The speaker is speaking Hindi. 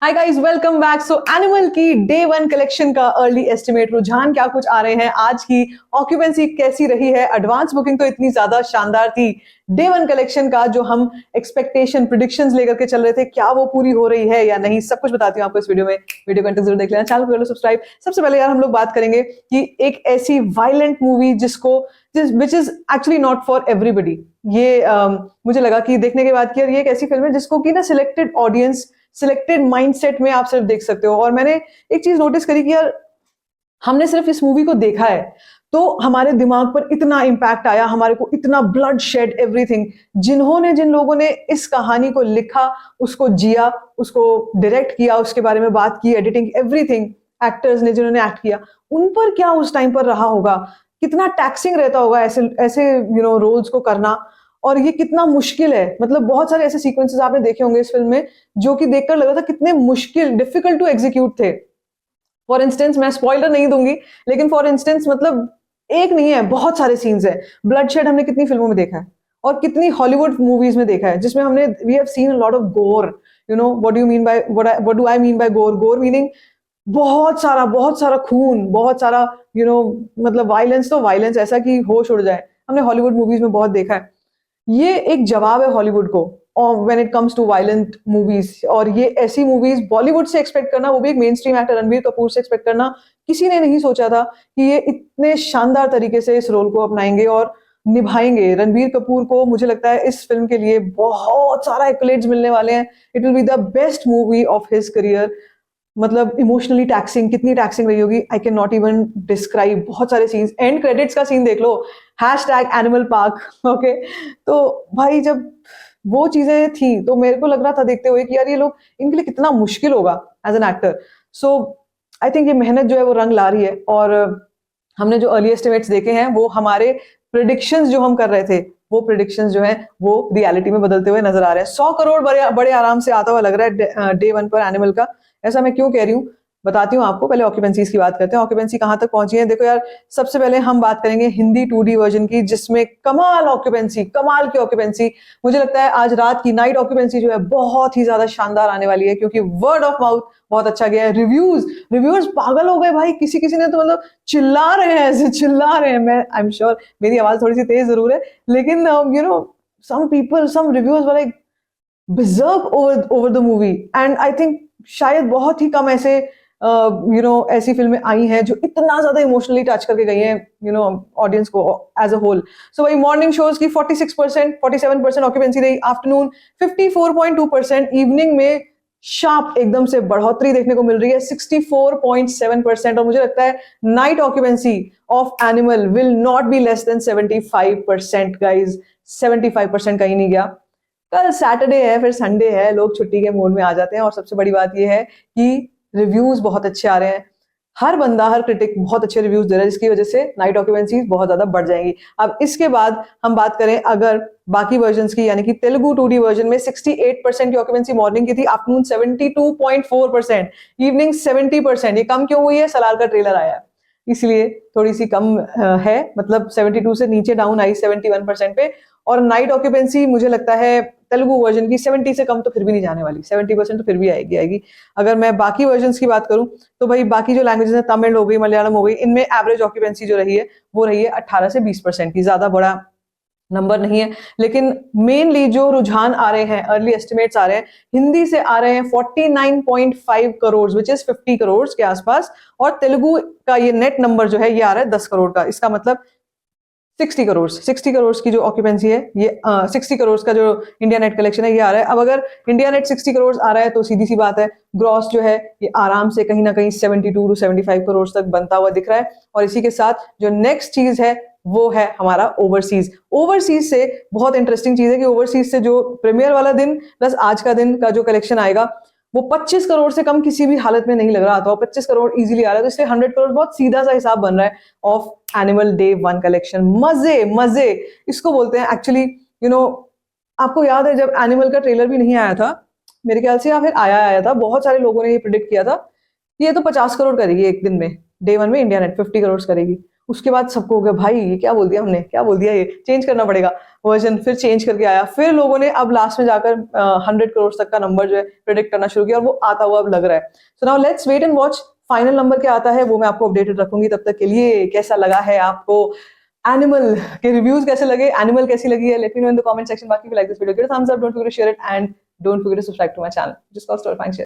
हाय guys, welcome back. So Animal की डे वन कलेक्शन का अर्ली एस्टिमेट, रुझान क्या कुछ आ रहे हैं, आज की ऑक्यूपेंसी कैसी रही है, एडवांस बुकिंग तो इतनी ज्यादा शानदार थी। डे वन कलेक्शन का जो हम एक्सपेक्टेशन प्रिडिक्शंस लेकर के चल रहे थे, क्या वो पूरी हो रही है या नहीं, सब कुछ बताती हूँ आपको इस वीडियो में। वीडियो कंटेंट जरूर देख लेना, चैनल को सब्सक्राइब। सबसे पहले यार हम लोग बात करेंगे कि एक ऐसी violent movie which is actually not for everybody. ये मुझे लगा कि देखने के बाद कि यार ये एक ऐसी फिल्म है जिसको कि ना सिलेक्टेड ऑडियंस, सिलेक्टेड माइंडसेट में आप सिर्फ देख सकते हो। और मैंने एक चीज नोटिस करी कि यार हमने सिर्फ इस मूवी को देखा है तो हमारे दिमाग पर इतना इम्पैक्ट आया, हमारे को इतना ब्लड शेड एवरीथिंग। जिन लोगों ने इस कहानी को लिखा, उसको जिया, उसको डायरेक्ट किया, उसके बारे में बात की, एडिटिंग एवरीथिंग, एक्टर्स ने जिन्होंने एक्ट किया, उन पर क्या उस टाइम पर रहा होगा, कितना टैक्सिंग रहता होगा ऐसे ऐसे रोल्स को करना। और ये कितना मुश्किल है, मतलब बहुत सारे ऐसे सीक्वेंसेस आपने देखे होंगे इस फिल्म में जो कि देखकर लगा था कितने मुश्किल, डिफिकल्ट टू एग्जीक्यूट थे। फॉर इंस्टेंस, मैं स्पॉइलर नहीं दूंगी, लेकिन फॉर इंस्टेंस मतलब एक नहीं है, बहुत सारे सीन्स है। ब्लडशेड हमने कितनी फिल्मों में देखा है और कितनी हॉलीवुड मूवीज में देखा है जिसमें हमने we have seen a lot of gore. What do you mean by what do I mean by gore? Gore meaning बहुत सारा खून, बहुत सारा मतलब वायलेंस, तो वायलेंस ऐसा कि होश उड़ जाए, हमने हॉलीवुड मूवीज में बहुत देखा है। ये एक जवाब है हॉलीवुड को when it comes to violent movies. और ये ऐसी मूवीज बॉलीवुड से एक्सपेक्ट करना, वो भी एक main stream actor Ranbir Kapoor से एक्सपेक्ट करना, किसी ने नहीं सोचा था कि ये इतने शानदार तरीके से इस रोल को अपनाएंगे और निभाएंगे। रणबीर कपूर को मुझे लगता है इस फिल्म के लिए बहुत सारा एक्कलेड्स मिलने वाले हैं। It will be the best movie of his career. मतलब इमोशनली टैक्सिंग, कितनी टैक्सिंग रही होगी I can not even describe. बहुत सारे सीन्स, एंड क्रेडिट्स का सीन देख लो, हैशटैग एनिमल पार्क। ओके, तो भाई जब वो चीजें थी तो मेरे को लग रहा था देखते हुए कि यार ये लोग, इनके लिए कितना मुश्किल होगा as an actor. So I think ये मेहनत जो है वो रंग ला रही है। और हमने जो अर्ली एस्टिमेट्स देखे हैं, वो हमारे प्रिडिक्शंस जो हम कर रहे थे, वो प्रिडिक्शंस जो है वो रियलिटी में बदलते हुए नजर आ रहे हैं। 100 करोड़ बड़े आराम से आता हुआ लग रहा है डे वन पर एनिमल का। ऐसा मैं क्यों कह रही हूँ बताती हूँ आपको। पहले ऑक्यूपेंसीज की बात करते हैं, ऑक्यूपेंसी कहां तक पहुंची है। देखो यार, सबसे पहले हम बात करेंगे हिंदी 2D वर्जन की, जिसमें कमाल ऑक्यूपेंसी, कमाल की ऑक्यूपेंसी। मुझे लगता है आज रात की नाइट ऑक्यूपेंसी जो है बहुत ही ज्यादा शानदार आने वाली है, क्योंकि वर्ड ऑफ माउथ बहुत अच्छा गया है। रिव्यूअर्स पागल हो गए भाई, किसी किसी ने तो मतलब चिल्ला रहे हैं, ऐसे चिल्ला रहे हैं। मैं आई एम श्योर मेरी आवाज थोड़ी सी तेज जरूर है, लेकिन some people, some reviewers were like berserk over the movie, and I think शायद बहुत ही कम ऐसे ऐसी फिल्में आई हैं जो इतना ज्यादा इमोशनली टच करके गई हैं ऑडियंस को एज अ होल। सो वही मॉर्निंग शोज की 46%, 47% ऑक्यूपेंसी रही, आफ्टरनून 54.2%, इवनिंग में शार्प एकदम से बढ़ोतरी देखने को मिल रही है 64.7%। और मुझे लगता है night occupancy of animal will not be less than 75% guys. 75% कहीं नहीं गया। कल सैटरडे है, फिर संडे है, लोग छुट्टी के मूड में आ जाते हैं। और सबसे बड़ी बात यह है कि रिव्यूज बहुत अच्छे आ रहे हैं, हर बंदा, हर क्रिटिक बहुत अच्छे रिव्यूज दे रहा है, जिसकी वजह से नाइट ऑक्यूपेंसी बहुत ज्यादा बढ़ जाएंगी। अब इसके बाद हम बात करें अगर बाकी वर्जन्स की, यानी कि तेलुगु 2D वर्जन में 68% की ऑक्यूपेंसी मॉर्निंग की थी, आफ्टरनून 72.4%, इवनिंग 70%। ये कम क्यों हुई है? सलार का ट्रेलर आया है इसलिए थोड़ी सी कम है, मतलब 72 से नीचे डाउन आई 71% पे। और नाइट ऑक्यूपेंसी मुझे लगता है तेलुगु वर्जन की 70 से कम तो फिर भी नहीं जाने वाली, 70% तो फिर भी आएगी। अगर मैं बाकी वर्जन्स की बात करूं तो भाई बाकी जो लैंग्वेजेस है, तमिल हो गई, मलयालम हो गई, इनमें एवरेज ऑक्यूपेंसी जो रही है वो रही है 18 से 20% की, ज्यादा बड़ा नंबर नहीं है। लेकिन मेनली जो रुझान आ रहे हैं, अर्ली एस्टिमेट्स आ रहे हैं, हिंदी से आ रहे हैं 49.5 करोड़, विच इज 50 करोड़ के आसपास। और तेलुगु का ये नेट नंबर जो है ये आ रहा है 10 करोड़ का। इसका मतलब 60 करोड़ की जो ऑक्यूपेंसी है, ये 60 करोड़ का जो इंडिया नेट कलेक्शन है ये आ रहा है। अब अगर इंडिया नेट 60 करोड़ आ रहा है तो सीधी सी बात है, ग्रॉस जो है ये आराम से कहीं ना कहीं 72 से 75 करोड़ तक बनता हुआ दिख रहा है। और इसी के साथ जो नेक्स्ट चीज है वो है हमारा ओवरसीज। ओवरसीज से बहुत इंटरेस्टिंग चीज है कि ओवरसीज से जो प्रीमियर वाला दिन प्लस आज का दिन का जो कलेक्शन आएगा, वो 25 करोड़ से कम किसी भी हालत में नहीं लग रहा था। 25 करोड़ इजीली आ रहा है, तो इसलिए 100 करोड़ बहुत सीधा सा हिसाब बन रहा है of animal day one collection. मजे इसको बोलते हैं एक्चुअली। आपको याद है जब एनिमल का ट्रेलर भी नहीं आया था मेरे ख्याल से, या फिर आया था, बहुत सारे लोगों ने ये प्रिडिक्ट किया था कि ये तो 50 करोड़ करेगी एक दिन में, डे वन में इंडिया नेट 50 करोड़ करेगी। उसके बाद सबको हो गया भाई ये क्या बोल दिया हमने, क्या बोल दिया, ये चेंज करना पड़ेगा वर्जन। फिर चेंज करके आया, फिर लोगों ने अब लास्ट में जाकर 100 करोड़ तक का नंबर जो है प्रेडिक्ट करना शुरू किया और वो आता हुआ अब लग रहा है। So now let's wait and watch final number क्या आता है, वो मैं आपको अपडेटेड रखूंगी। तब तक के लिए कैसा लगा है आपको एनिमल के रिव्यूज, कैसे लगे, एनिमल कैसी लगी है, let me know in the comment section. बाकी like this video, give a thumbs up, don't forget to share it and don't forget to subscribe to my channel, just call story fine share.